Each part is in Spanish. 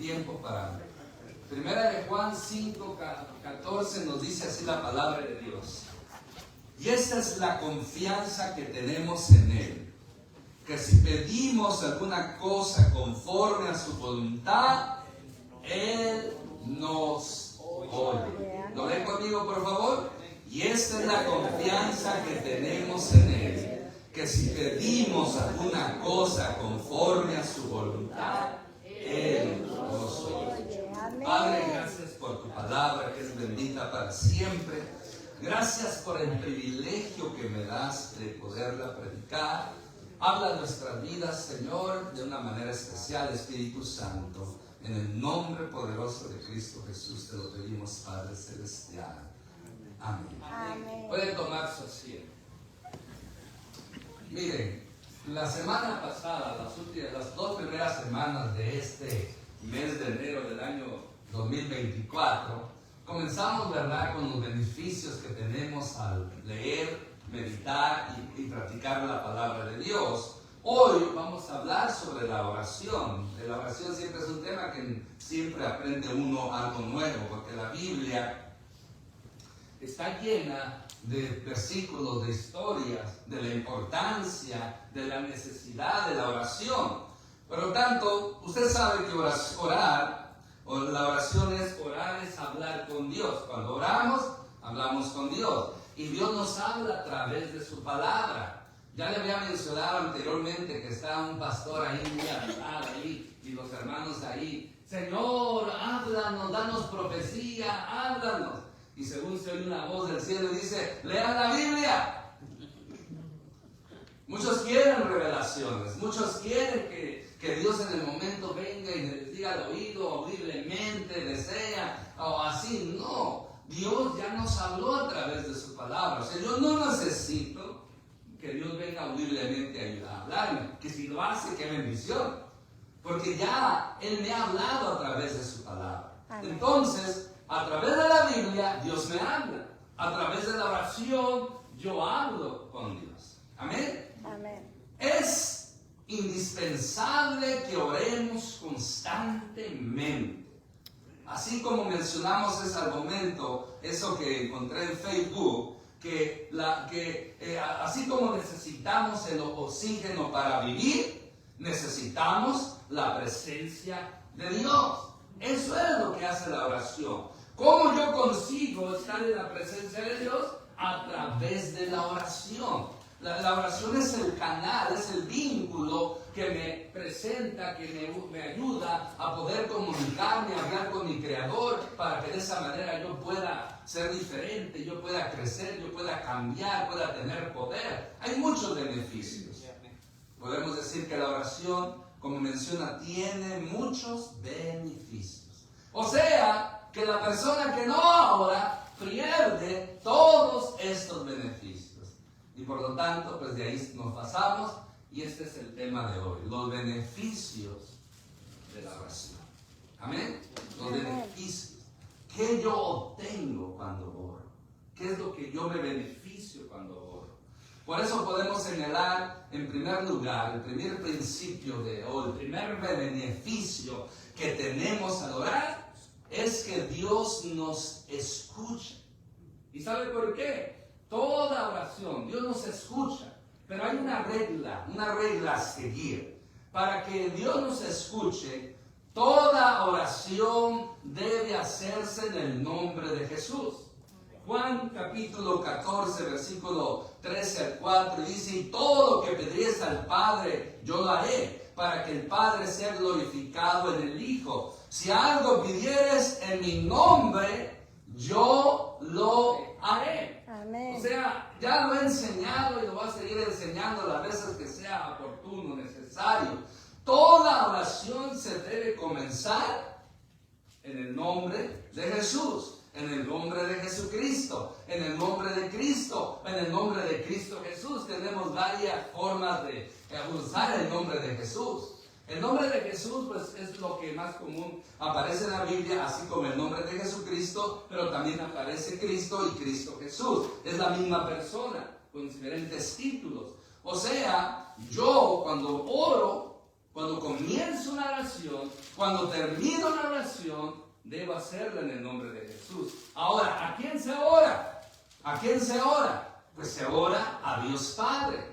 tiempo para... Primera de Juan 5:14 nos dice así la palabra de Dios. Y esta es la confianza que tenemos en Él, que si pedimos alguna cosa conforme a su voluntad, Él nos oye. ¿Lo leen conmigo, por favor? Y esta es la confianza que tenemos en Él, que si pedimos alguna cosa conforme a su voluntad, Él nos oye. Padre, gracias por tu palabra, que es bendita para siempre. Gracias por el privilegio que me das de poderla predicar. Habla nuestras vidas, Señor, de una manera especial, Espíritu Santo. En el nombre poderoso de Cristo Jesús te lo pedimos, Padre Celestial. Amén. Amén. Pueden tomar su asiento. Miren, la semana pasada, las 2 primeras semanas de este mes de enero del año 2024, comenzamos, ¿verdad?, con los beneficios que tenemos al leer, meditar y practicar la palabra de Dios. Hoy vamos a hablar sobre la oración. La oración siempre es un tema que siempre aprende uno algo nuevo, porque la Biblia está llena de versículos, de historias, de la importancia, de la necesidad de la oración. Por lo tanto, usted sabe que orar, o la oración es orar, es hablar con Dios. Cuando oramos, hablamos con Dios. Y Dios nos habla a través de su palabra. Ya le había mencionado anteriormente que está un pastor ahí muy avivado ahí, y los hermanos ahí. Señor, háblanos, danos profecía, háblanos. Y según se oye una voz del cielo y dice, lean la Biblia. Muchos quieren revelaciones, muchos quieren que Dios en el momento venga y les diga al oído, audiblemente, desea, o así. No, Dios ya nos habló a través de su palabra. O sea, yo no necesito que Dios venga audiblemente a hablarme, que si lo hace, qué bendición, porque ya Él me ha hablado a través de su palabra. Amén. Entonces, a través de la Biblia, Dios me habla. A través de la oración, yo hablo con Dios. Amén. Amén. Es indispensable que oremos constantemente. Así como mencionamos ese argumento, eso que encontré en Facebook, así como necesitamos el oxígeno para vivir, necesitamos la presencia de Dios. Eso es lo que hace la oración. ¿Cómo yo consigo estar en la presencia de Dios? A través de la oración. La oración es el canal, es el vínculo que me presenta, que me ayuda a poder comunicarme, hablar con mi Creador, para que de esa manera yo pueda ser diferente, yo pueda crecer, yo pueda cambiar, pueda tener poder. Hay muchos beneficios. Podemos decir que la oración, como menciona, tiene muchos beneficios. O sea, que la persona que no ora pierde todos estos beneficios. Y por lo tanto, pues de ahí nos pasamos, y este es el tema de hoy, los beneficios de la oración. ¿Amén? Los beneficios. ¿Qué yo obtengo cuando oro? ¿Qué es lo que yo me beneficio cuando oro? Por eso podemos señalar, en primer lugar, el primer principio de hoy, el primer beneficio que tenemos al orar, es que Dios nos escucha. ¿Y sabe por qué? Toda oración, Dios nos escucha, pero hay una regla a seguir. Para que Dios nos escuche, toda oración debe hacerse en el nombre de Jesús. Juan capítulo 14, versículo 13 al 4, dice, y todo lo que pediréis al Padre, yo lo haré, para que el Padre sea glorificado en el Hijo. Si algo pidieres en mi nombre, yo lo haré. Amén. O sea, ya lo he enseñado y lo voy a seguir enseñando las veces que sea oportuno, necesario. Toda oración se debe comenzar en el nombre de Jesús, en el nombre de Jesucristo, en el nombre de Cristo, en el nombre de Cristo Jesús. Tenemos varias formas de usar el nombre de Jesús. El nombre de Jesús, pues, es lo que más común aparece en la Biblia, así como el nombre de Jesucristo, pero también aparece Cristo y Cristo Jesús. Es la misma persona, con diferentes títulos. O sea, yo cuando oro, Cuando comienzo una oración, cuando termino una oración, debo hacerla en el nombre de Jesús. Ahora, ¿a quién se ora? ¿A quién se ora? Pues se ora a Dios Padre.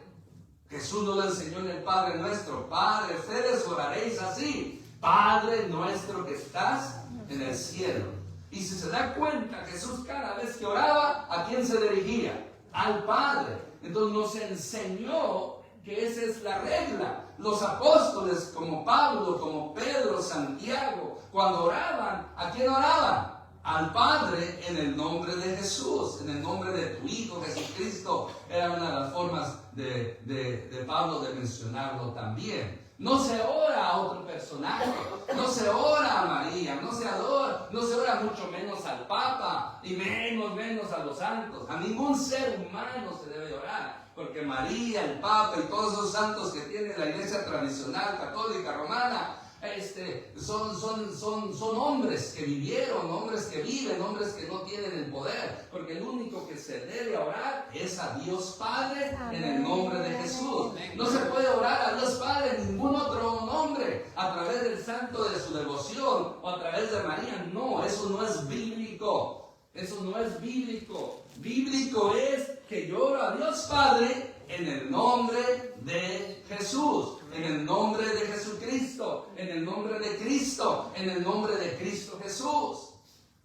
Jesús nos lo enseñó en el Padre Nuestro. Padre, ustedes oraréis así: Padre nuestro que estás en el cielo. Y si se da cuenta, Jesús cada vez que oraba, ¿a quién se dirigía? Al Padre. Entonces nos enseñó que esa es la regla. Los apóstoles como Pablo, como Pedro, Santiago, cuando oraban, ¿a quién oraban? Al Padre, en el nombre de Jesús, en el nombre de tu Hijo Jesucristo. Era una de las formas de Pablo de mencionarlo también. No se ora a otro personaje, no se ora a María, no se ora mucho menos al Papa y menos a los santos. A ningún ser humano se debe orar, porque María, el Papa y todos esos santos que tiene la iglesia tradicional, católica, romana, son hombres que vivieron, hombres que viven, hombres que no tienen el poder, porque el único que se debe orar es a Dios Padre en el nombre de Jesús. No se puede orar a Dios Padre en ningún otro nombre, a través del santo de su devoción o a través de María. No, eso no es bíblico. Eso no es bíblico. Bíblico es que yo oro a Dios Padre en el nombre de Jesús, en el nombre de Jesucristo, en el nombre de Cristo, en el nombre de Cristo Jesús.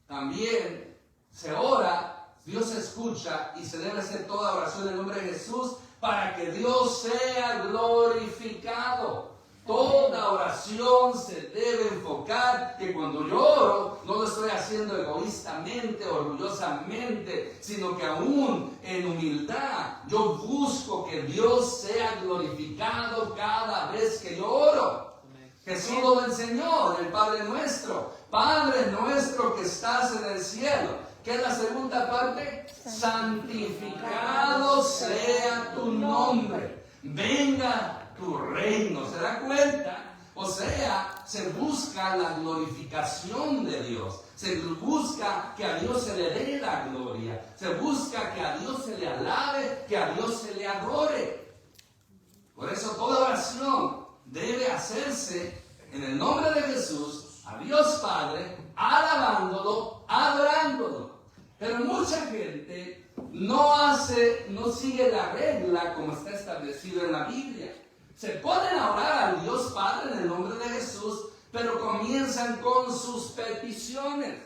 También se ora, Dios escucha y se debe hacer toda oración en el nombre de Jesús para que Dios sea glorificado. Toda oración se debe enfocar que cuando yo oro, no lo estoy haciendo egoístamente, orgullosamente, sino que aún en humildad yo busco que Dios sea glorificado cada vez que yo oro. Jesús lo enseñó en el Padre Nuestro. Padre nuestro que estás en el cielo. ¿Qué es la segunda parte? Santificado sea tu nombre. Venga tu reino. ¿Se da cuenta? O sea, se busca la glorificación de Dios. Se busca que a Dios se le dé la gloria. Se busca que a Dios se le alabe, que a Dios se le adore. Por eso toda oración debe hacerse en el nombre de Jesús, a Dios Padre, alabándolo, adorándolo. Pero mucha gente no sigue la regla como está establecido en la Biblia. Se ponen a orar al Dios Padre en el nombre de Jesús, pero comienzan con sus peticiones.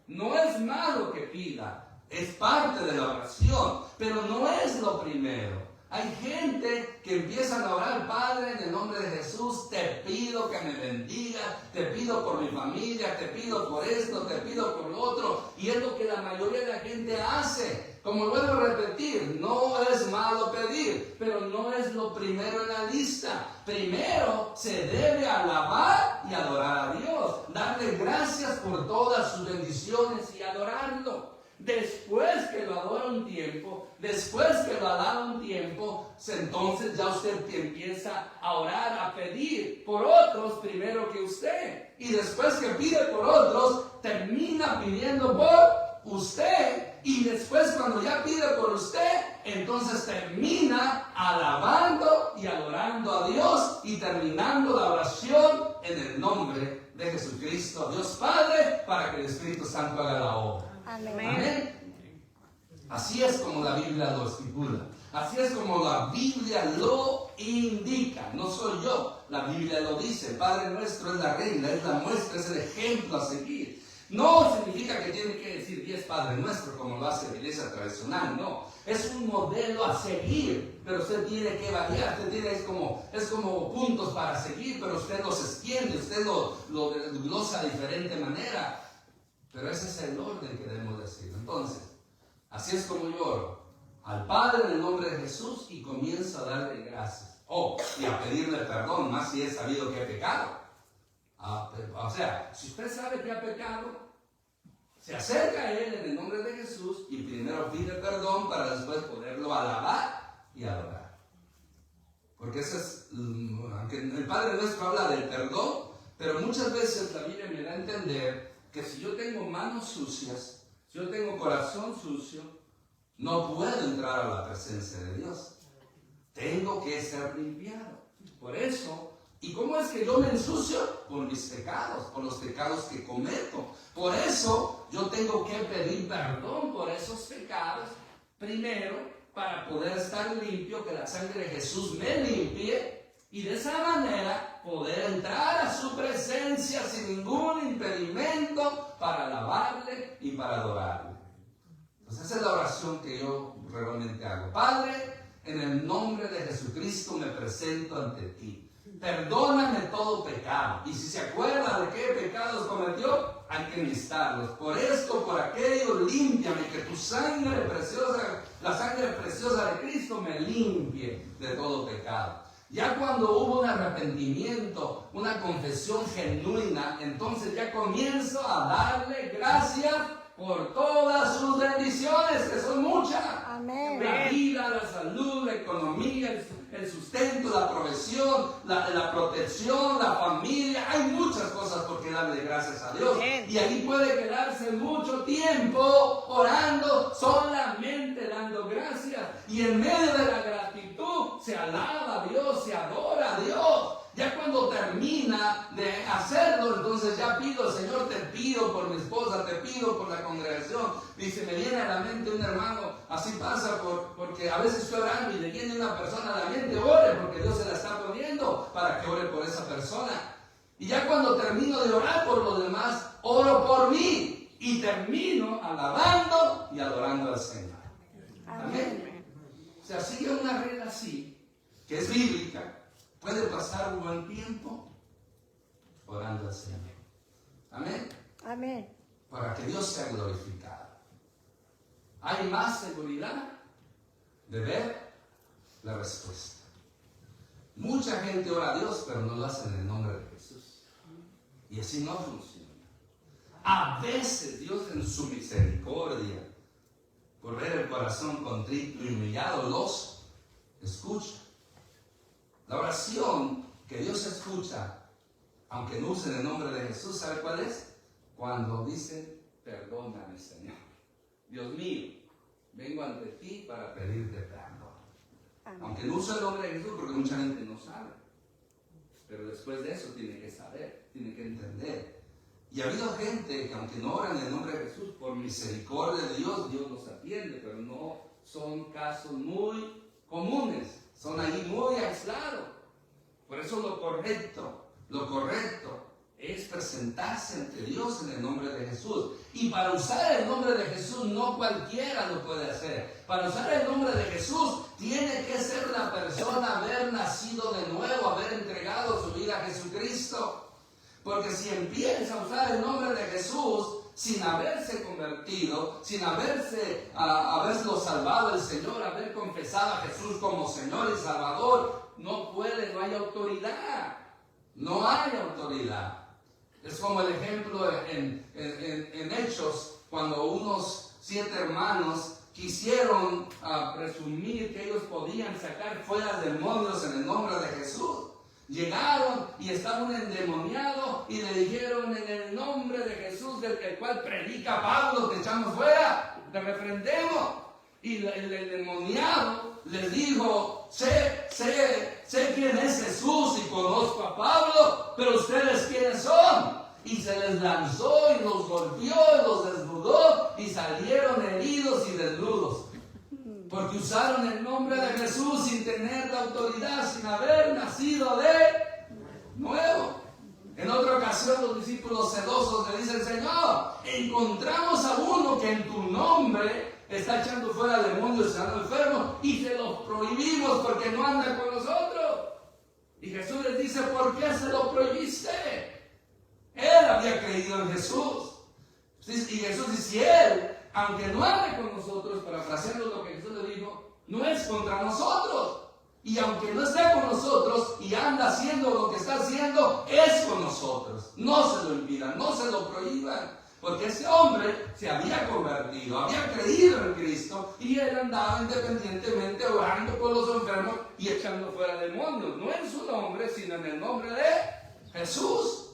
No es malo que pida, es parte de la oración, pero no es lo primero. Hay gente que empieza a orar: Padre, en el nombre de Jesús, te pido que me bendiga, te pido por mi familia, te pido por esto, te pido por lo otro. Y es lo que la mayoría de la gente hace. Como vuelvo a repetir, no es malo pedir, pero no es lo primero en la lista. Primero se debe alabar y adorar a Dios, darle gracias por todas sus bendiciones y adorarlo. Después que lo adora un tiempo, después que lo alaba un tiempo, entonces ya usted empieza a orar, a pedir por otros primero que usted. Y después que pide por otros, termina pidiendo por usted. Y después, cuando ya pide por usted, entonces termina alabando y adorando a Dios y terminando la oración en el nombre de Jesucristo, Dios Padre, para que el Espíritu Santo haga la obra. Amén. Amén. Así es como la Biblia lo estipula. Así es como la Biblia lo indica. No soy yo, la Biblia lo dice. El Padre Nuestro es la regla, es la muestra, es el ejemplo a seguir. No significa que tiene que decir 10 Padre Nuestro como lo hace la iglesia tradicional, no. Es un modelo a seguir, pero usted tiene que variar. Usted tiene, es como puntos para seguir, pero usted los extiende, usted lo glosa de diferente manera. Pero ese es el orden que debemos decir. Entonces, así es como yo oro al Padre en el nombre de Jesús y comienzo a darle gracias. Y a pedirle perdón, más si he sabido que he pecado. O sea, si usted sabe que ha pecado, se acerca a Él en el nombre de Jesús y primero pide perdón para después poderlo alabar y adorar. Porque ese es, aunque el Padre Nuestro habla del perdón, pero muchas veces la Biblia me da a entender que si yo tengo manos sucias, si yo tengo corazón sucio, no puedo entrar a la presencia de Dios. Tengo que ser limpiado. Por eso, ¿Y cómo es que yo me ensucio? Por mis pecados, por los pecados que cometo. Por eso yo tengo que pedir perdón por esos pecados primero, para poder estar limpio, que la sangre de Jesús me limpie, y de esa manera poder entrar a su presencia sin ningún impedimento para alabarle y para adorarle. Entonces esa es la oración que yo realmente hago. Padre, en el nombre de Jesucristo me presento ante ti. Perdóname todo pecado. Y si se acuerda de qué pecados cometió, hay que enlistarlos. Por esto, por aquello, límpiame, que tu sangre preciosa, la sangre preciosa de Cristo me limpie de todo pecado. Ya cuando hubo un arrepentimiento, una confesión genuina, entonces ya comienzo a darle gracias por todas sus bendiciones, que son muchas. Amén. La vida, la salud, la economía, el sustento, la provisión, la protección, la familia. Hay muchas cosas por que darle gracias a Dios. Amén. Y ahí puede quedarse mucho tiempo orando, solamente dando gracias. Y en medio de la gratitud se alaba a Dios, se adora a Dios. Ya cuando termina de hacerlo, entonces ya pido, Señor, te pido por mi esposa, te pido por la congregación. Dice, me viene a la mente un hermano, así pasa porque a veces estoy orando y le viene una persona a la mente, ore, porque Dios se la está poniendo para que ore por esa persona. Y ya cuando termino de orar por los demás, oro por mí y termino alabando y adorando al Señor. Amén. O sea, sigue una regla así, que es bíblica. Puede pasar un buen tiempo orando al Señor. Amén. Amén. Para que Dios sea glorificado. Hay más seguridad de ver la respuesta. Mucha gente ora a Dios, pero no lo hace en el nombre de Jesús. Y así no funciona. A veces Dios en su misericordia, por ver el corazón contrito y humillado, los escucha. La oración que Dios escucha, aunque no usen el nombre de Jesús, ¿sabe cuál es? Cuando dicen, perdóname, Señor. Dios mío, vengo ante ti para pedirte perdón. Amén. Aunque no use el nombre de Jesús, porque mucha gente no sabe. Pero después de eso tiene que saber, tiene que entender. Y ha habido gente que aunque no oran en el nombre de Jesús, por misericordia de Dios, Dios los atiende, pero no son casos muy comunes. Son ahí muy aislados. Por eso lo correcto es presentarse ante Dios en el nombre de Jesús. Y para usar el nombre de Jesús no cualquiera lo puede hacer. Para usar el nombre de Jesús tiene que ser la persona haber nacido de nuevo, haber entregado su vida a Jesucristo. Porque si empieza a usar el nombre de Jesús sin haberse convertido, sin haberlo salvado el Señor, haber confesado a Jesús como Señor y Salvador, no hay autoridad. No hay autoridad. Es como el ejemplo en Hechos, cuando unos 7 hermanos quisieron presumir que ellos podían sacar fuera demonios en el nombre de Jesús. Llegaron y estaba un endemoniado y le dijeron, en el nombre de Jesús, del cual predica Pablo, te echamos fuera, te reprendemos. Y el endemoniado les dijo, sé quién es Jesús y conozco a Pablo, pero ustedes quiénes son. Y se les lanzó y los golpeó y los desnudó y salieron heridos y desnudos. Porque usaron el nombre de Jesús sin tener la autoridad, sin haber nacido de nuevo. En otra ocasión los discípulos sedosos le dicen, Señor, encontramos a uno que en tu nombre está echando fuera demonios y sanando enfermos y se los prohibimos porque no anda con nosotros. Y Jesús les dice, ¿por qué se lo prohibiste? Él había creído en Jesús. Y Jesús dice, si él, aunque no ande con nosotros, parafraseando lo que Jesús le dijo, no es contra nosotros. Y aunque no esté con nosotros y anda haciendo lo que está haciendo, es con nosotros. No se lo impidan, no se lo prohíban. Porque ese hombre se había convertido, había creído en Cristo y él andaba independientemente orando por los enfermos y echando fuera demonios. No en su nombre, sino en el nombre de Jesús.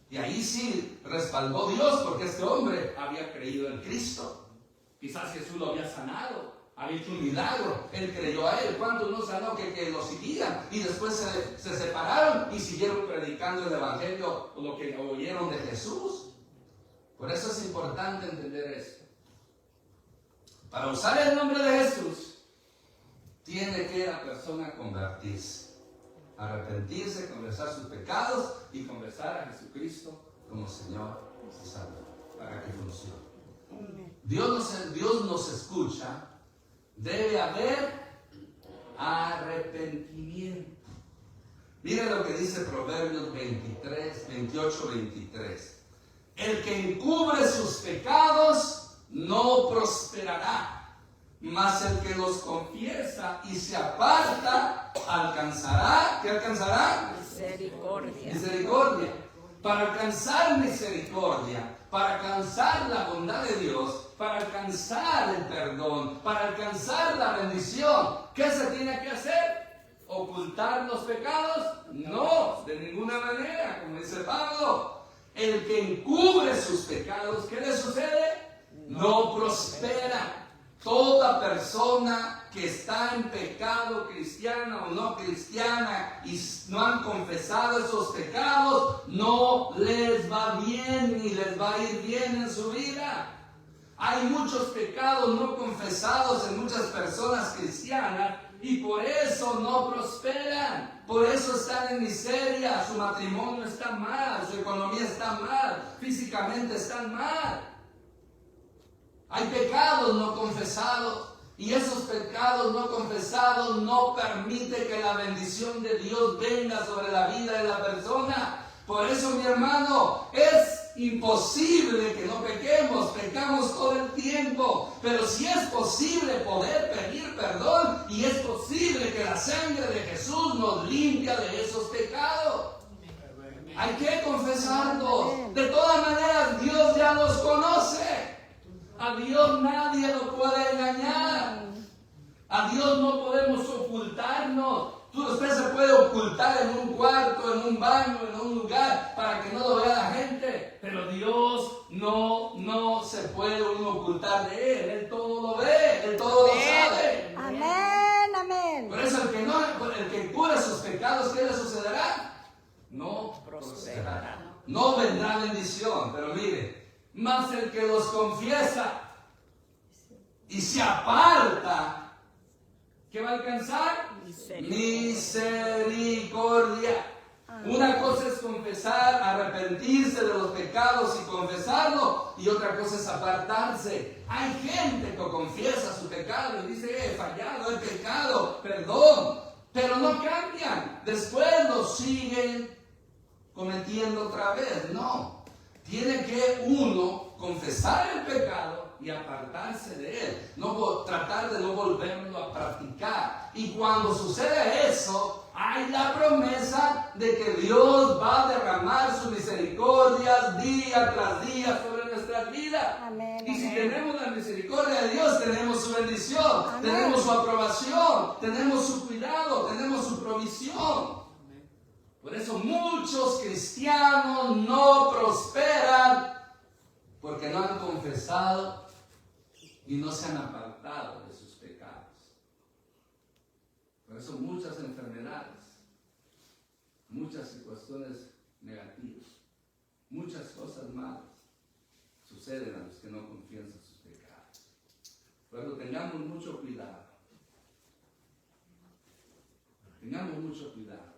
Y ahí sí respaldó Dios porque este hombre había creído en Cristo. Quizás Jesús lo había sanado, ha hecho un milagro. Él creyó a él. ¿Cuántos no sanó que lo seguían? Y después se separaron y siguieron predicando el evangelio, lo que oyeron de Jesús. Por eso es importante entender esto. Para usar el nombre de Jesús, tiene que la persona convertirse, arrepentirse, confesar sus pecados y confesar a Jesucristo como Señor y Salvador, para que funcione. Dios nos escucha. Debe haber arrepentimiento. Mira lo que dice Proverbios 28-23. El que encubre sus pecados no prosperará, mas el que los confiesa y se aparta alcanzará. ¿Qué alcanzará? Misericordia. Misericordia. Para alcanzar misericordia, para alcanzar la bondad de Dios, para alcanzar el perdón, para alcanzar la bendición, ¿qué se tiene que hacer? ¿Ocultar los pecados? No, de ninguna manera, como dice Pablo. El que encubre sus pecados, ¿qué le sucede? No prospera. Toda persona que está en pecado, cristiana o no cristiana, y no han confesado esos pecados, no les va bien ni les va a ir bien en su vida. Hay muchos pecados no confesados en muchas personas cristianas y por eso no prosperan. Por eso están en miseria, su matrimonio está mal, su economía está mal, físicamente están mal. Hay pecados no confesados y esos pecados no confesados no permiten que la bendición de Dios venga sobre la vida de la persona. Por eso, mi hermano, es imposible que no pequemos, pecamos todo el tiempo, pero si es posible poder pedir perdón y es posible que la sangre de Jesús nos limpia de esos pecados. Hay que confesarlos. De todas maneras, Dios ya los conoce. A Dios nadie lo puede engañar. A Dios no podemos ocultarnos. Usted se puede ocultar en un cuarto, en un baño, en un lugar para que no lo vea la gente. Pero Dios no se puede uno ocultar de Él. Él todo lo ve, Él todo lo sabe. Amén, amén. Por eso el que cura sus pecados, ¿qué le sucederá? No prosperará. No vendrá bendición. Pero mire, más el que los confiesa y se aparta, ¿qué va a alcanzar? Misericordia. Una cosa es confesar, arrepentirse de los pecados y confesarlo, y otra cosa es apartarse. Hay gente que confiesa su pecado y dice, he fallado, he pecado, perdón, pero no cambian. Después lo siguen cometiendo otra vez. No, tiene que uno confesar el pecado y apartarse de él, tratar de no volverlo a practicar. Y cuando sucede eso, hay la promesa de que Dios va a derramar sus misericordias día tras día sobre nuestras vidas. Amén, Y si amén. tenemos la misericordia de Dios, tenemos su bendición, Amén. tenemos su aprobación, tenemos su cuidado, tenemos su provisión. Por eso muchos cristianos no prosperan porque no han confesado y no se han apartado de sus pecados. Por eso muchas enfermedades, muchas situaciones negativas, muchas cosas malas suceden a los que no confiesan sus pecados. Por eso tengamos mucho cuidado. Tengamos mucho cuidado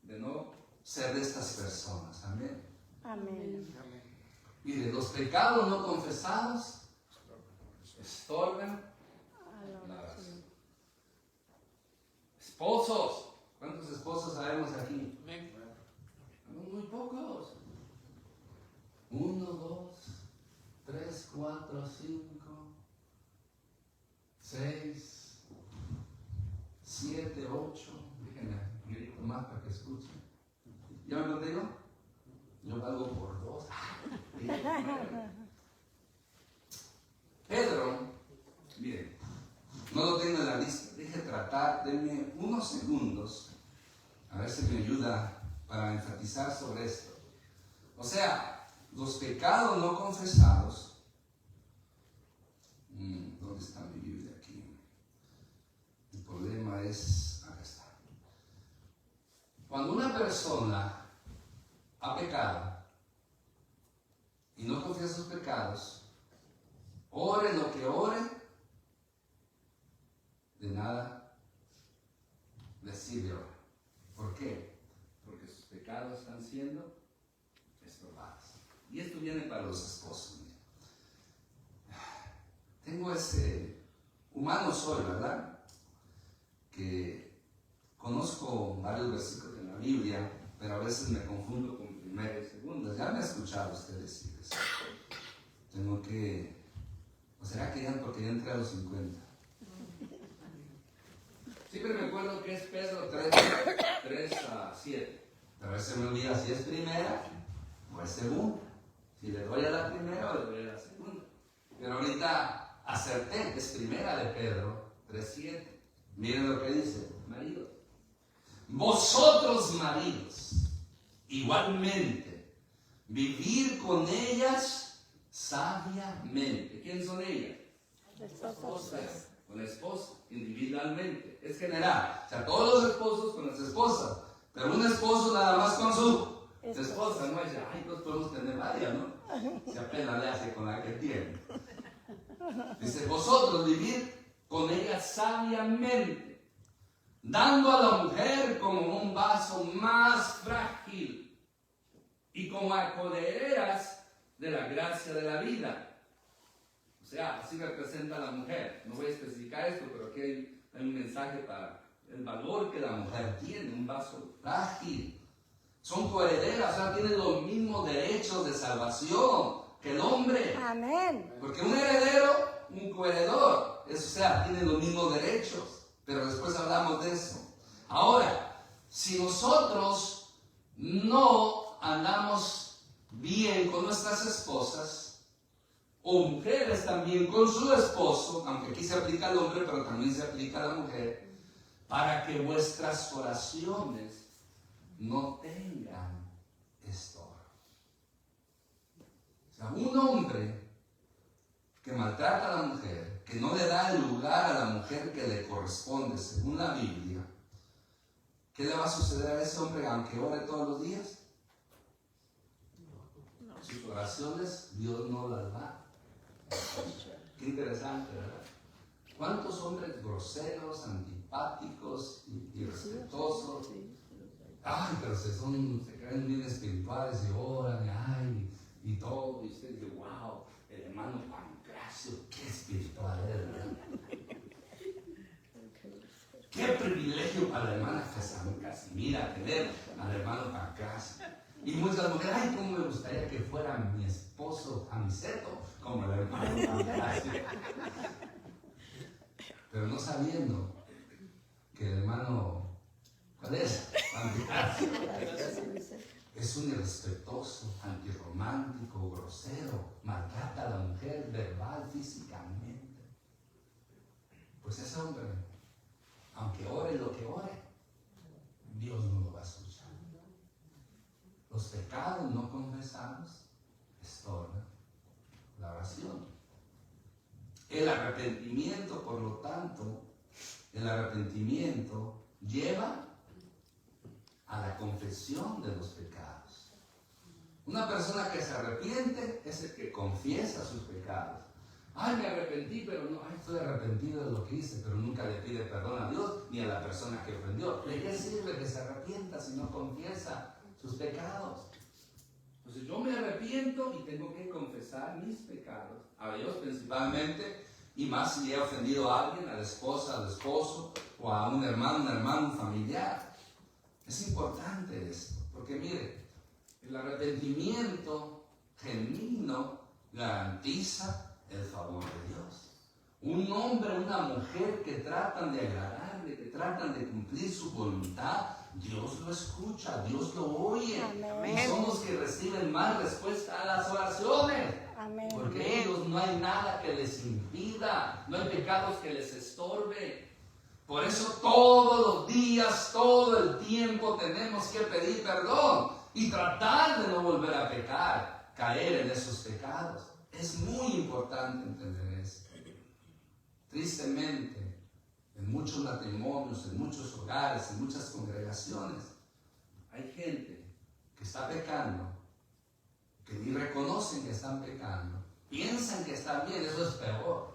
de no ser de estas personas. Amén. Amén. Mire, los pecados no confesados estorban la oración. Esposos, ¿cuántos esposos sabemos aquí? Muy pocos. 1, 2, 3, 4, 5, 6, 7, 8. Déjenme grito más para que escuchen. ¿Ya me lo digo? Yo valgo por 2. Pedro, miren, no lo tengo en la lista. Deje tratar, denme unos segundos a ver si me ayuda para enfatizar sobre esto. O sea, los pecados no confesados. ¿Dónde está mi Biblia aquí? es, acá está. Cuando una persona ha pecado y no confiesa sus pecados, ore lo que ore, de nada le sirve ahora. ¿Por qué? Porque sus pecados están siendo estorbados. Y esto viene para los esposos. Mire. Tengo ese humano soy, ¿verdad? Que conozco varios versículos en la Biblia, pero a veces me confundo con primera y segunda. Ya me he escuchado usted decir eso. Tengo que... ¿O será que ya porque ya entré a los 50? Siempre me acuerdo que es Pedro 3:7. Pero a veces me olvida si es primera o es segunda. Si le doy a la primera o le doy a la segunda. Pero ahorita acerté, es primera de Pedro 3:7. Miren lo que dice, maridos. Vosotros, maridos, igualmente, vivir con ellas sabiamente. ¿Quién son ellas? Esposas. Con la esposa, individualmente. Es general. O sea, todos los esposos con las esposas. Pero un esposo nada más con su esposa. No dice, ay, pues podemos tener varias, ¿no? Si apenas le hace con la que tiene. Dice, vosotros vivir con ella sabiamente, dando a la mujer como un vaso más frágil y como acodereras de la gracia de la vida. O sea, así representa a la mujer. No voy a especificar esto, pero aquí hay un mensaje para el valor que la mujer tiene, un vaso frágil. Son coherederas, o sea, tienen los mismos derechos de salvación que el hombre. Amén. Porque un heredero, un coheredor, eso, o sea, tienen los mismos derechos. Pero después hablamos de eso. Ahora, si nosotros no andamos bien con nuestras esposas, o mujeres también con su esposo, aunque aquí se aplica al hombre, pero también se aplica a la mujer, para que vuestras oraciones no tengan estorbo. O sea, un hombre que maltrata a la mujer, que no le da el lugar a la mujer que le corresponde según la Biblia, ¿qué le va a suceder a ese hombre aunque ore todos los días? Sus oraciones Dios no las da. Qué interesante, ¿verdad? ¿Cuántos hombres groseros, antipáticos, irrespetuosos? Ay, pero se creen bien espirituales y oran, ay, y todo. Y usted dice, wow, el hermano Pancracio, qué espiritual es, ¿verdad? Qué privilegio para la hermana Casimira tener al hermano Pancracio. Y muchas mujeres, ay, cómo me gustaría que fuera mi esposo Aniceto, como el hermano Pancracio. Pero no sabiendo que el hermano, ¿cuál es? Pancracio. Es un irrespetuoso, antirromántico, grosero, maltrata a la mujer verbal, físicamente. Pues ese hombre, aunque ore lo que ore, Dios no lo va a escuchar. Los pecados no confesados estorban la oración. El arrepentimiento, por lo tanto, el arrepentimiento lleva a la confesión de los pecados. Una persona que se arrepiente es el que confiesa sus pecados. Ay, me arrepentí, pero no, ay, estoy arrepentido de lo que hice, pero nunca le pide perdón a Dios ni a la persona que ofendió. ¿De qué sirve que se arrepienta si no confiesa sus pecados? Entonces yo me arrepiento y tengo que confesar mis pecados a Dios principalmente, y más si he ofendido a alguien, a la esposa, al esposo, o a un hermano, un familiar. Es importante esto, porque mire, el arrepentimiento genuino garantiza el favor de Dios. Un hombre, una mujer que tratan de agradarle, que tratan de cumplir su voluntad, Dios lo escucha, Dios lo oye. Amén. Y son los que reciben más respuesta a las oraciones. Amén. Porque ellos no hay nada que les impida, no hay pecados que les estorbe. Por eso todos los días, todo el tiempo tenemos que pedir perdón y tratar de no volver a pecar, caer en esos pecados. Es muy importante entender esto. Tristemente, en muchos matrimonios, en muchos hogares, en muchas congregaciones, hay gente que está pecando, que ni reconocen que están pecando, piensan que están bien. Eso es peor.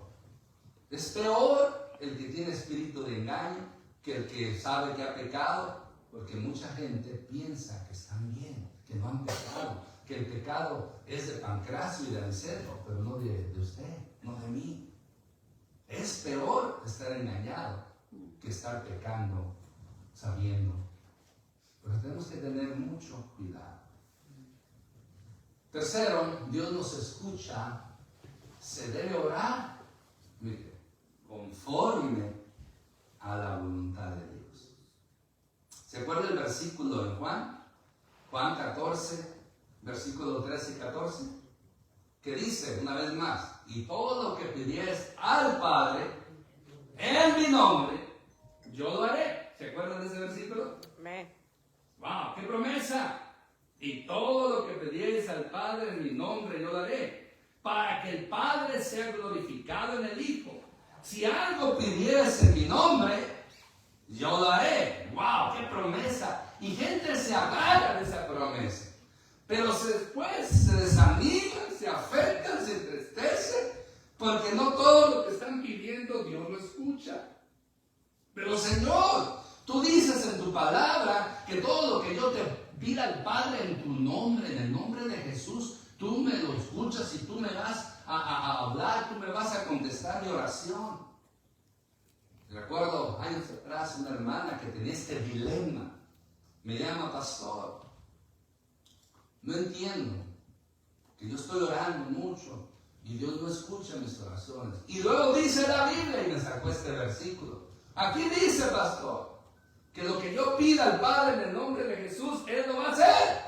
Es peor el que tiene espíritu de engaño que el que sabe que ha pecado, porque mucha gente piensa que están bien, que no han pecado, que el pecado es de Pancracio y de Anselmo, pero no de usted, no de mí. Es peor estar engañado que estar pecando sabiendo. Pero tenemos que tener mucho cuidado. Tercero, Dios nos escucha. Se debe orar, mire, conforme a la voluntad de Dios. ¿Se acuerda el versículo en Juan? Juan 14, versículo 13 y 14. Que dice, una vez más, y todo lo que pidieres al Padre en mi nombre, yo lo haré. ¿Se acuerdan de ese versículo? Amén. ¡Wow! ¡Qué promesa! Y todo lo que pidieres al Padre en mi nombre, yo lo haré, para que el Padre sea glorificado en el Hijo. Si algo pidieres en mi nombre, yo lo haré. ¡Wow! ¡Qué promesa! Y gente se agarra de esa promesa. Pero después se desaniman, se afectan, se entristecen, porque no todo lo que están pidiendo Dios lo escucha. Pero Señor, tú dices en tu palabra que todo lo que yo te pida al Padre en tu nombre, en el nombre de Jesús, tú me lo escuchas y tú me vas a hablar, tú me vas a contestar mi oración. Recuerdo años atrás una hermana que tenía este dilema. Me llama, pastor, no entiendo que yo estoy orando mucho y Dios no escucha mis oraciones. Y luego dice la Biblia, y me sacó este versículo. Aquí dice, pastor, que lo que yo pida al Padre en el nombre de Jesús, Él lo va a hacer.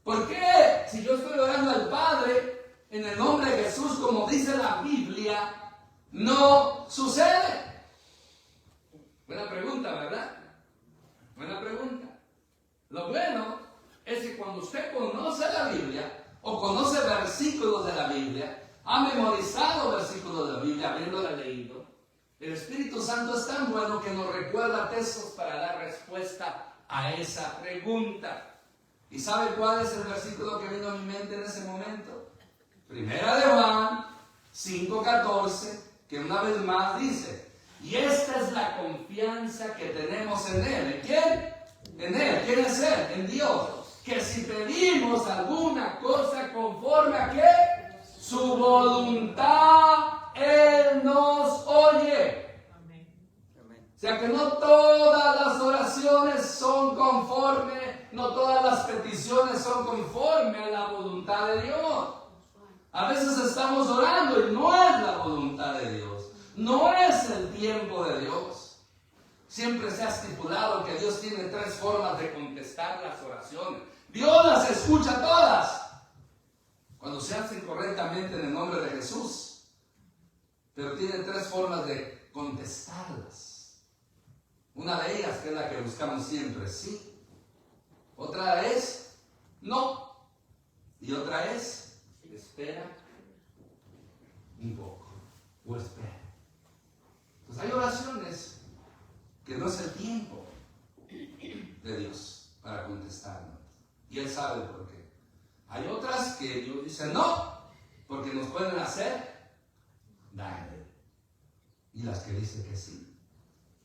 ¿Por qué? Si yo estoy orando al Padre en el nombre de Jesús, como dice la Biblia, no sucede. Buena pregunta, ¿verdad? Buena pregunta. Lo bueno es que cuando usted conoce la Biblia, o conoce versículos de la Biblia, ha memorizado versículos de la Biblia, habiéndola leído, el Espíritu Santo es tan bueno que nos recuerda textos para dar respuesta a esa pregunta. ¿Y sabe cuál es el versículo que vino a mi mente en ese momento? Primera de Juan 5:14, que una vez más dice, y esta es la confianza que tenemos en Él. ¿En quién? En Él. ¿Quién es Él? En Dios. Que si pedimos alguna cosa conforme a ¿qué? Su voluntad, Él nos oye. Amén. O sea que no todas las oraciones son conforme, no todas las peticiones son conforme a la voluntad de Dios. A veces estamos orando y no es la voluntad de Dios, no es el tiempo de Dios. Siempre se ha estipulado que Dios tiene 3 formas de contestar las oraciones. Dios las escucha todas cuando se hacen correctamente en el nombre de Jesús, pero tiene 3 formas de contestarlas. Una de ellas, que es la que buscamos siempre, sí. Otra es no. Y otra es espera un poco o espera. Pues hay oraciones que no es el tiempo de Dios para contestarnos. Y Él sabe por qué. Hay otras que Dios dice no, porque nos pueden hacer daño. Y las que dice que sí.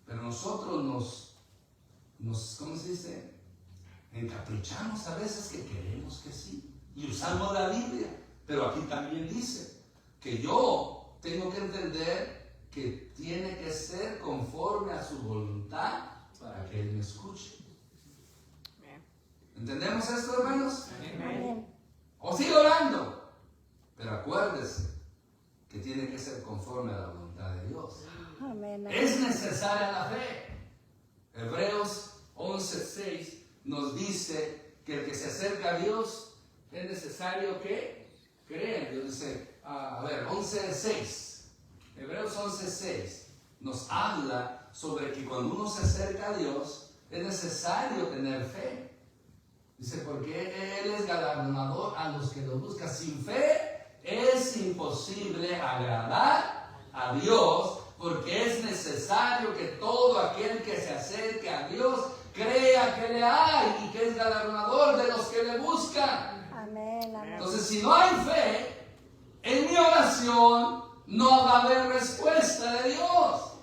Pero nosotros nos ¿cómo se dice? Encaprichamos a veces que queremos que sí. Y usamos la Biblia. Pero aquí también dice que yo tengo que entender que tiene que ser conforme a su voluntad para que Él me escuche. ¿Entendemos esto, hermanos? Amén. O sigue orando, pero acuérdese que tiene que ser conforme a la voluntad de Dios. Amén. Es necesaria la fe. Hebreos 11:6 nos dice que el que se acerca a Dios es necesario que crea. Dios dice, 11:6. Hebreos 11:6 nos habla sobre que cuando uno se acerca a Dios es necesario tener fe. Dice, porque Él es galardonador a los que lo buscan. Sin fe es imposible agradar a Dios, porque es necesario que todo aquel que se acerque a Dios crea que le hay y que es galardonador de los que le buscan. Amén, amén. Entonces, si no hay fe, en mi oración no va a haber respuesta de Dios.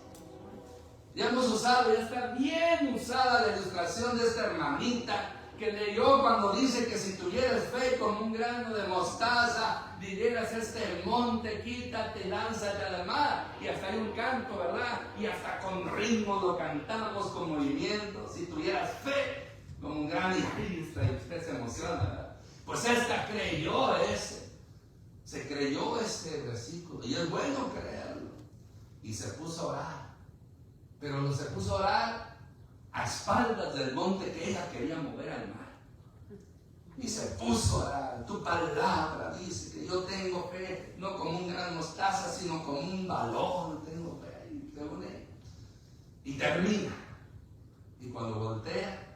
Ya hemos usado, ya está bien usada la ilustración de esta hermanita que leyó cuando dice que si tuvieras fe como un grano de mostaza, dijeras este monte, quítate, lánzate al mar. Y hasta hay un canto, ¿verdad? Y hasta con ritmo lo cantamos con movimiento. Si tuvieras fe como un grano y usted se emociona, ¿verdad? Pues esta creyó se creyó este versículo. Y es bueno creerlo. Y se puso a orar. Pero no se puso a orar a espaldas del monte que ella quería mover al mar. Y se puso a orar. Tu palabra dice que yo tengo fe, no como un gran mostaza, sino como un balón. Tengo fe. Y se une. Y termina. Y cuando voltea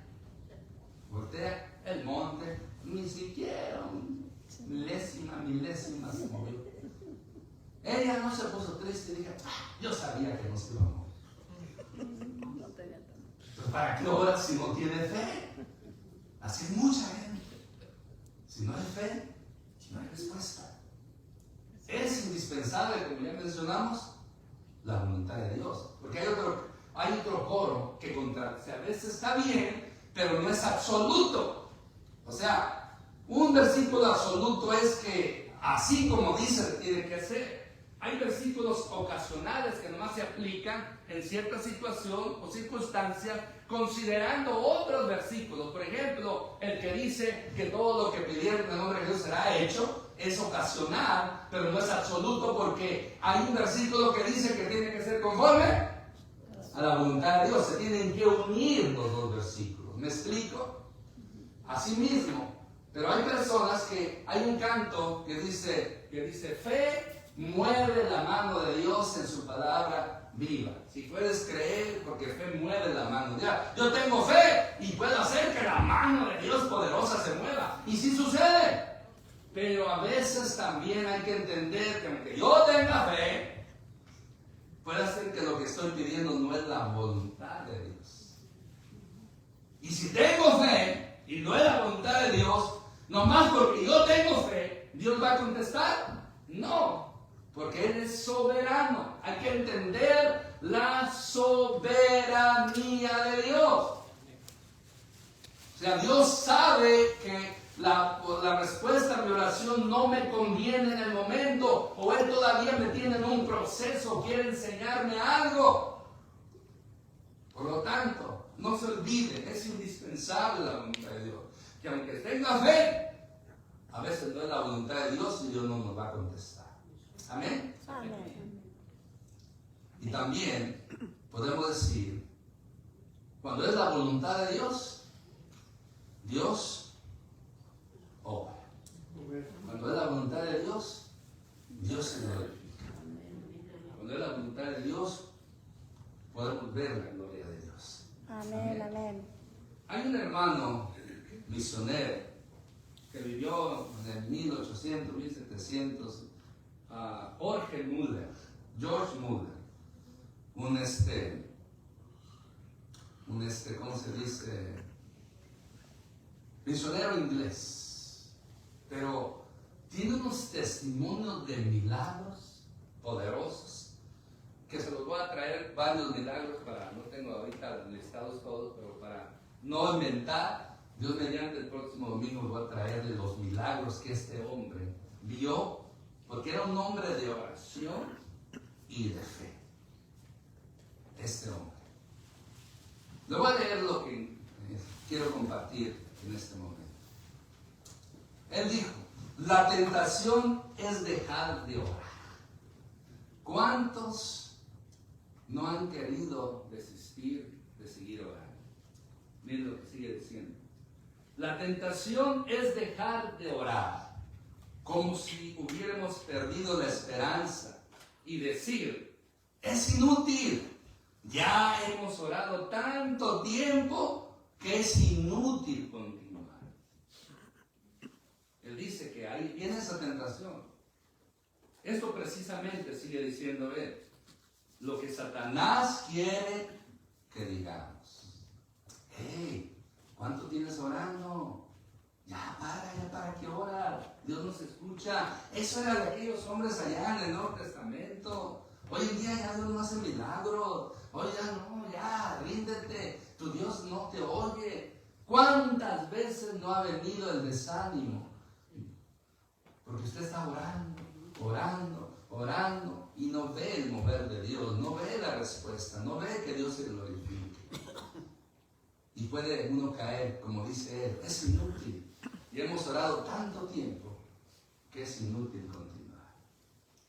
el monte, ni siquiera milésima se movió. Ella no se puso triste y dijo, yo sabía que no se iba a mover. Pues ¿para qué ora si no tiene fe? Así es mucha gente. Si no hay fe, no hay respuesta. Es indispensable, como ya mencionamos, la voluntad de Dios. Porque hay otro coro que contradice. A veces está bien, pero no es absoluto. O sea, un versículo absoluto es que así como dice, tiene que ser. Hay versículos ocasionales que nomás se aplican en cierta situación o circunstancia, considerando otros versículos. Por ejemplo, el que dice que todo lo que pidieron en el nombre de Dios será hecho, es ocasional, pero no es absoluto, porque hay un versículo que dice que tiene que ser conforme a la voluntad de Dios. Se tienen que unir los dos versículos. ¿Me explico? Así mismo. Pero hay personas que, hay un canto que dice fe mueve la mano de Dios en su palabra viva. Si puedes creer, porque fe mueve la mano. Ya, yo tengo fe y puedo hacer que la mano de Dios poderosa se mueva. Y sí sucede. Pero a veces también hay que entender que aunque yo tenga fe, puede ser que lo que estoy pidiendo no es la voluntad de Dios. Y si tengo fe y no es la voluntad de Dios, nomás porque yo tengo fe, ¿Dios va a contestar? No. Porque Él es soberano. Hay que entender la soberanía de Dios. O sea, Dios sabe que la respuesta a mi oración no me conviene en el momento. O Él todavía me tiene en un proceso. Quiere enseñarme algo. Por lo tanto, no se olvide. Es indispensable la voluntad de Dios. Que aunque tenga fe, a veces no es la voluntad de Dios y Dios no nos va a contestar. Amén. Amén. Y también podemos decir, cuando es la voluntad de Dios, Dios obra. Cuando es la voluntad de Dios, Dios se glorifica. Cuando es la voluntad de Dios, podemos ver la gloria de Dios. Amén, amén. Hay un hermano misionero que vivió en el 1800, 1700, George Muller, ¿cómo se dice? Misionero inglés, pero tiene unos testimonios de milagros poderosos, que se los voy a traer varios milagros no tengo ahorita listados todos, pero para no inventar, Dios mediante el próximo domingo voy a traerle los milagros que este hombre vio, porque era un hombre de oración y de fe. Este hombre. Le voy a leer lo que quiero compartir en este momento. Él dijo, la tentación es dejar de orar. ¿Cuántos no han querido desistir de seguir orando? Miren lo que sigue diciendo. La tentación es dejar de orar, como si hubiéramos perdido la esperanza y decir, es inútil, ya hemos orado tanto tiempo que es inútil continuar. Él dice que ahí viene esa tentación. Esto precisamente sigue diciendo él. lo que Satanás quiere que digamos. Hey, ¿cuánto tienes orando? Ya para qué hora. Dios nos escucha. Eso era de aquellos hombres allá en el Nuevo Testamento. Hoy en día ya Dios no hace milagros. Hoy ya no, ya, ríndete. Tu Dios no te oye. ¿Cuántas veces no ha venido el desánimo? Porque usted está orando y no ve el mover de Dios, no ve la respuesta, no ve que Dios se glorifique. Y puede uno caer, como dice él, es inútil. Y hemos orado tanto tiempo que es inútil continuar.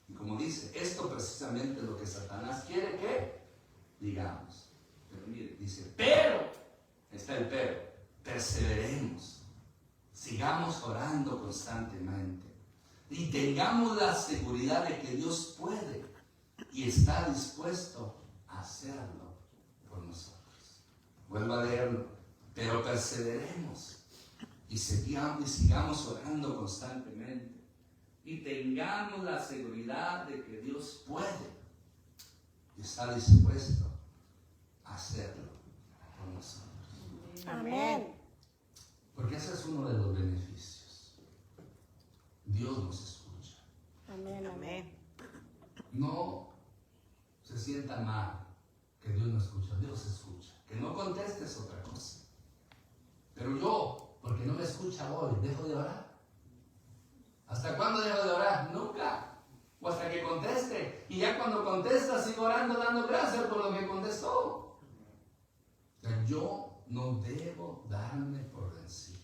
Y como dice, esto precisamente es lo que Satanás quiere que digamos. Pero mire, dice, pero, está el pero, perseveremos, sigamos orando constantemente y tengamos la seguridad de que Dios puede y está dispuesto a hacerlo por nosotros. Vuelvo a leerlo, pero perseveremos y sigamos orando constantemente y tengamos la seguridad de que Dios puede y está dispuesto a hacerlo por nosotros. Amén. Porque ese es uno de los beneficios. Dios nos escucha. Amén. Amén. No se sienta mal que Dios no escucha. Dios escucha. Que no contestes otra cosa. Pero yo, porque no me escucha hoy, dejo de orar. ¿Hasta cuándo dejo de orar? Nunca. O hasta que conteste. Y ya cuando contesta, sigo orando, dando gracias por lo que contestó. O sea, yo no debo darme por vencido.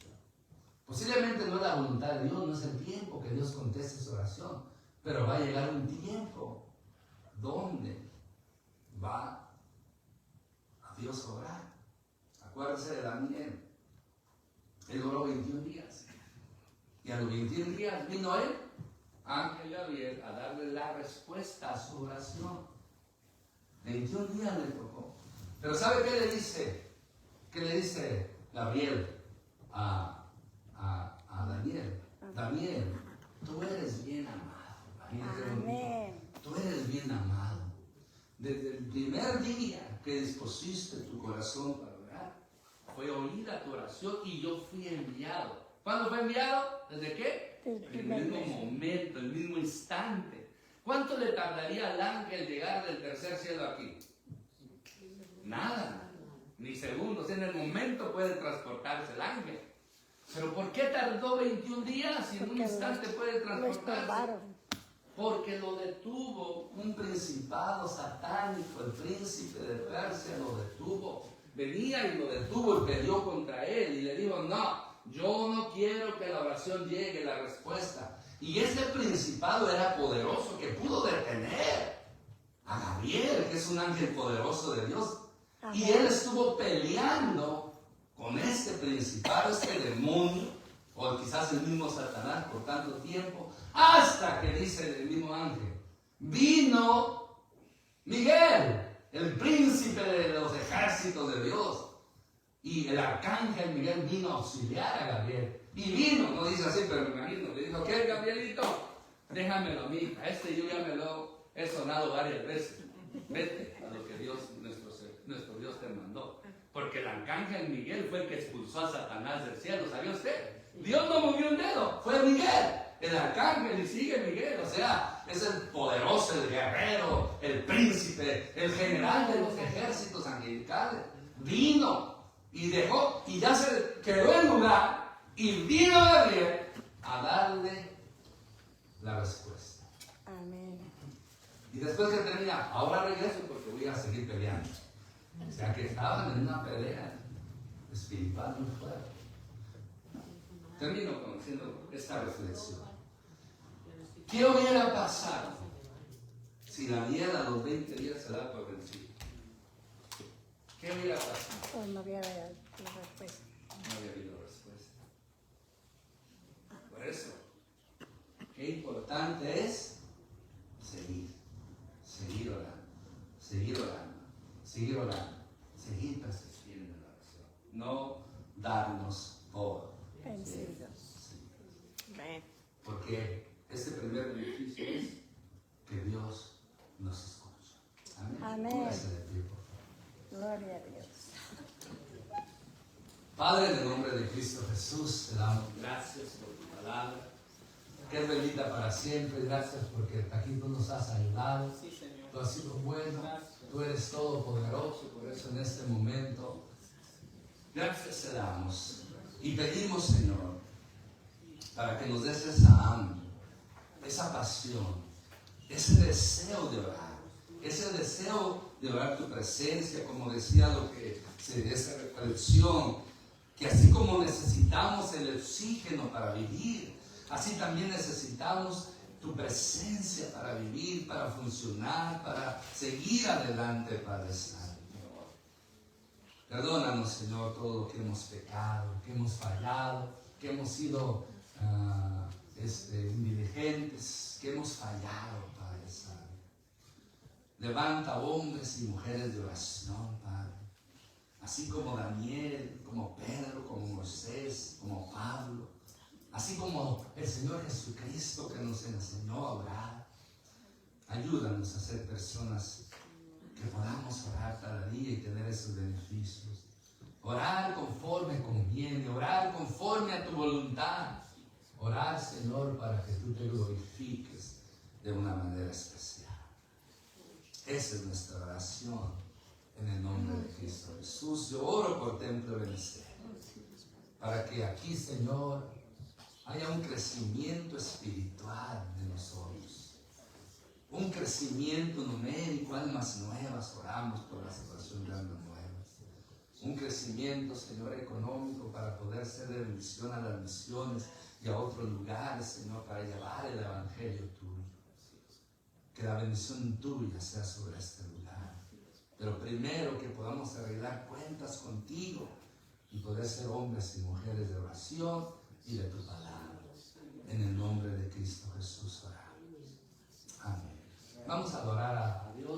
Posiblemente no es la voluntad de Dios, no es el tiempo que Dios conteste su oración. Pero va a llegar un tiempo donde va a Dios orar. Acuérdense de Daniel. Él oró 21 días. Y a los 21 días vino él, ángel Gabriel, a darle la respuesta a su oración. 21 días le tocó. Pero ¿sabe qué le dice? ¿Qué le dice Gabriel a Daniel? Daniel, tú eres bien amado. Amén. Tú eres bien amado. Desde el primer día que dispusiste tu corazón para orar, fue oída tu oración y yo fui enviado. ¿Cuándo fue enviado? ¿Desde qué? En el mismo momento, el mismo instante. ¿Cuánto le tardaría al ángel llegar del tercer cielo aquí? Nada, ni segundos. En el momento puede transportarse el ángel. Pero ¿por qué tardó 21 días y en un instante puede transportarse? Porque lo detuvo un principado satánico, el príncipe de Persia lo detuvo. Venía y lo detuvo y peleó contra él y le dijo, no, yo no quiero que la oración llegue, la respuesta. Y ese principado era poderoso, que pudo detener a Gabriel, que es un ángel poderoso de Dios. Amén. Y él estuvo peleando con este principado, este demonio, o quizás el mismo Satanás por tanto tiempo, hasta que dice el mismo ángel, vino Miguel, el príncipe de los ejércitos de Dios. Y el arcángel Miguel vino a auxiliar a Gabriel. Y vino, no dice así, pero me imagino, le dijo, ¿qué, Gabrielito? Déjamelo a mí, a este yo ya me lo he sonado varias veces. Vete a lo que Dios, nuestro Dios te mandó. Porque el arcángel Miguel fue el que expulsó a Satanás del cielo, ¿sabía usted? Dios no movió un dedo, fue Miguel, el arcángel, y sigue Miguel, o sea, es el poderoso, el guerrero, el príncipe, el general de los ejércitos angelicales. Vino y dejó, y ya se quedó en lugar, y vino Gabriel a darle la respuesta. Amén. Y después que termina, ahora regreso porque voy a seguir peleando. O sea que estaban en una pelea espiritual muy fuerte. Termino haciendo esta reflexión. ¿Qué hubiera pasado si Daniel a los 20 días se da por vencido? ¿Qué hubiera pasado? Pues no había respuesta. No había habido respuesta. Por eso, qué importante es seguir orando, seguir persistiendo en la oración. No darnos por vencidos. Porque este primer beneficio es que Dios nos escucha. Amén. Amén. Póngase de pie, por favor. Gloria a Dios. Padre, en el nombre de Cristo Jesús, te damos gracias por tu palabra, que es bendita para siempre. Gracias porque aquí tú nos has ayudado. Sí, Señor. Tú has sido bueno, tú eres todopoderoso. Por eso en este momento, gracias te damos. Y pedimos, Señor, para que nos des esa hambre, esa pasión, ese deseo de orar, ese deseo de orar tu presencia, como decía lo que esa reflexión, que así como necesitamos el oxígeno para vivir, así también necesitamos tu presencia para vivir, para funcionar, para seguir adelante, Padre Santo. Perdónanos, Señor, todo lo que hemos pecado, que hemos fallado, que hemos sido indigentes, que hemos fallado, Padre Santo. Levanta hombres y mujeres de oración, Padre. Así como Daniel, como Pedro, como Moisés, como Pablo. Así como el Señor Jesucristo que nos enseñó a orar. Ayúdanos a ser personas que podamos orar cada día y tener esos beneficios. Orar conforme conviene, orar conforme a tu voluntad. Orar, Señor, para que tú te glorifiques de una manera especial. Esa es nuestra oración en el nombre de Cristo Jesús. Yo oro por Templo Ebenezer, para que aquí, Señor, haya un crecimiento espiritual de nosotros. Un crecimiento numérico, almas nuevas, oramos por la situación de almas nuevas. Un crecimiento, Señor, económico para poder ser de bendición a las misiones y a otros lugares, Señor, para llevar el evangelio tuyo. Que la bendición tuya sea sobre este lugar. Pero primero que podamos arreglar cuentas contigo y poder ser hombres y mujeres de oración y de tu palabra. En el nombre de Cristo Jesús oramos. Amén. Vamos a adorar a Dios.